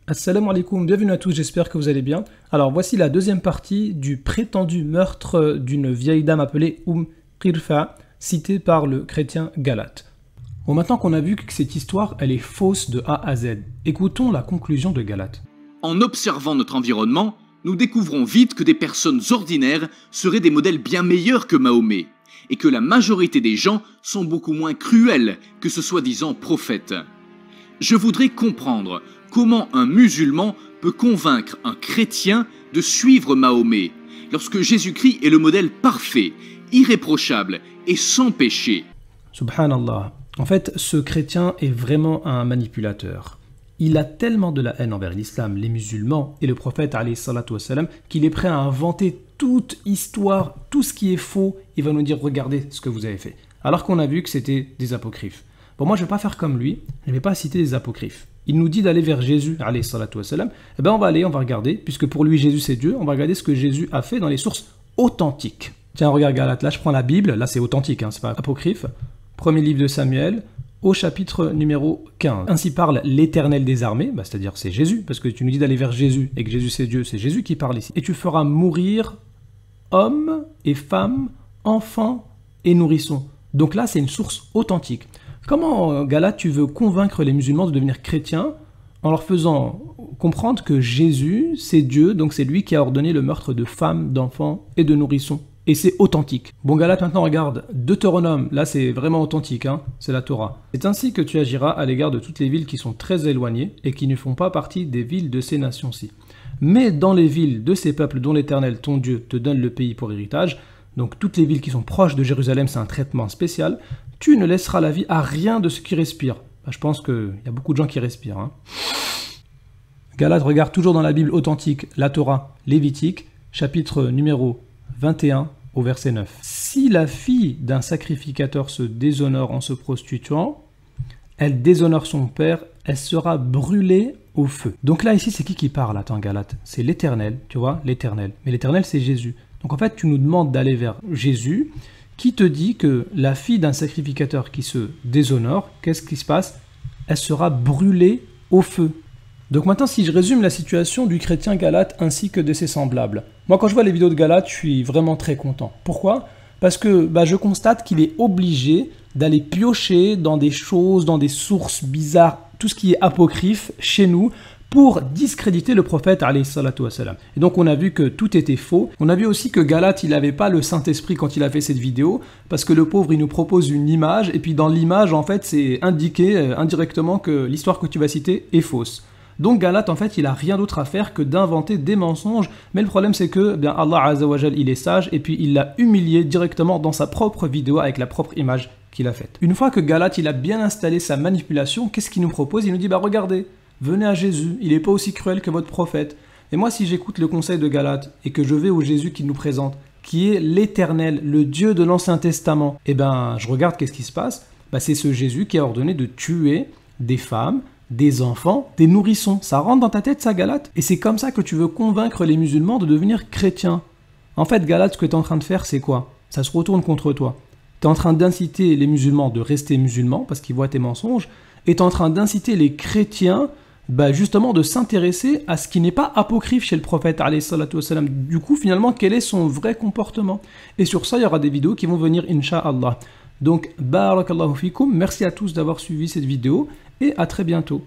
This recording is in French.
Assalamu alaikum, bienvenue à tous, j'espère que vous allez bien. Alors voici la deuxième partie du prétendu meurtre d'une vieille dame appelée Qirfa, citée par le chrétien Galate. Bon, maintenant qu'on a vu que cette histoire, elle est fausse de A à Z, écoutons la conclusion de Galate. En observant notre environnement, nous découvrons vite que des personnes ordinaires seraient des modèles bien meilleurs que Mahomet, et que la majorité des gens sont beaucoup moins cruels que ce soi-disant prophète. Je voudrais comprendre comment un musulman peut convaincre un chrétien de suivre Mahomet, lorsque Jésus-Christ est le modèle parfait, irréprochable et sans péché. Subhanallah. En fait, ce chrétien est vraiment un manipulateur. Il a tellement de la haine envers l'islam, les musulmans et le prophète alayhi salatu wassalam, qu'il est prêt à inventer toute histoire, tout ce qui est faux. Il va nous dire, regardez ce que vous avez fait. Alors qu'on a vu que c'était des apocryphes. Bon, moi je ne vais pas faire comme lui, je ne vais pas citer des apocryphes. Il nous dit d'aller vers Jésus, alayhi salatu wassalam. Eh bien on va regarder, puisque pour lui Jésus c'est Dieu, on va regarder ce que Jésus a fait dans les sources authentiques. Tiens, regarde Galate, là je prends la Bible, là c'est authentique, hein, c'est pas apocryphe. Premier livre de Samuel, au chapitre numéro 15. Ainsi parle l'Éternel des armées, c'est-à-dire c'est Jésus, parce que tu nous dis d'aller vers Jésus, et que Jésus c'est Dieu, c'est Jésus qui parle ici. Et tu feras mourir hommes et femmes, enfants et nourrissons. Donc là c'est une source authentique. Comment, Galate, tu veux convaincre les musulmans de devenir chrétiens en leur faisant comprendre que Jésus, c'est Dieu, donc c'est lui qui a ordonné le meurtre de femmes, d'enfants et de nourrissons. Et c'est authentique. Bon, Galate, maintenant regarde, Deutéronome, là c'est vraiment authentique, hein, c'est la Torah. C'est ainsi que tu agiras à l'égard de toutes les villes qui sont très éloignées et qui ne font pas partie des villes de ces nations-ci. Mais dans les villes de ces peuples dont l'Éternel, ton Dieu, te donne le pays pour héritage, donc toutes les villes qui sont proches de Jérusalem, c'est un traitement spécial, tu ne laisseras la vie à rien de ce qui respire. Je pense qu'il y a beaucoup de gens qui respirent. Hein. Galate, regarde toujours dans la Bible authentique, la Torah, Lévitique, chapitre numéro 21 au verset 9. Si la fille d'un sacrificateur se déshonore en se prostituant, elle déshonore son père, elle sera brûlée au feu. Donc là, ici, c'est qui parle? Attends, Galate, c'est l'Éternel, tu vois, l'Éternel. Mais l'Éternel, c'est Jésus. Donc en fait, tu nous demandes d'aller vers Jésus, qui te dit que la fille d'un sacrificateur qui se déshonore, qu'est-ce qui se passe? Elle sera brûlée au feu. Donc maintenant, si je résume la situation du chrétien Galate ainsi que de ses semblables. Moi, quand je vois les vidéos de Galate, je suis vraiment très content. Pourquoi? Parce que je constate qu'il est obligé d'aller piocher dans des choses, dans des sources bizarres, tout ce qui est apocryphe chez nous, pour discréditer le prophète alayhi salatu wassalam. Et donc on a vu que tout était faux. On a vu aussi que Galate, il n'avait pas le Saint-Esprit quand il a fait cette vidéo, parce que le pauvre, il nous propose une image, et puis dans l'image, en fait, c'est indiqué indirectement que l'histoire que tu vas citer est fausse. Donc Galate, en fait, il n'a rien d'autre à faire que d'inventer des mensonges, mais le problème c'est que Allah Azza wa Jal, il est sage, et puis il l'a humilié directement dans sa propre vidéo avec la propre image qu'il a faite. Une fois que Galate, il a bien installé sa manipulation, qu'est-ce qu'il nous propose? Il nous dit, regardez, venez à Jésus, il n'est pas aussi cruel que votre prophète. Et moi, si j'écoute le conseil de Galate et que je vais au Jésus qu'il nous présente, qui est l'Éternel, le Dieu de l'Ancien Testament, je regarde qu'est-ce qui se passe. C'est ce Jésus qui a ordonné de tuer des femmes, des enfants, des nourrissons. Ça rentre dans ta tête, ça, Galate? Et c'est comme ça que tu veux convaincre les musulmans de devenir chrétiens. En fait, Galate, ce que tu es en train de faire, c'est quoi? Ça se retourne contre toi. Tu es en train d'inciter les musulmans de rester musulmans parce qu'ils voient tes mensonges, et tu es en train d'inciter les chrétiens justement de s'intéresser à ce qui n'est pas apocryphe chez le prophète alayhi salatu wassalam. Du coup, finalement, quel est son vrai comportement? Et sur ça, il y aura des vidéos qui vont venir, Inch'Allah. Donc, barakallahu fikum, merci à tous d'avoir suivi cette vidéo, et à très bientôt.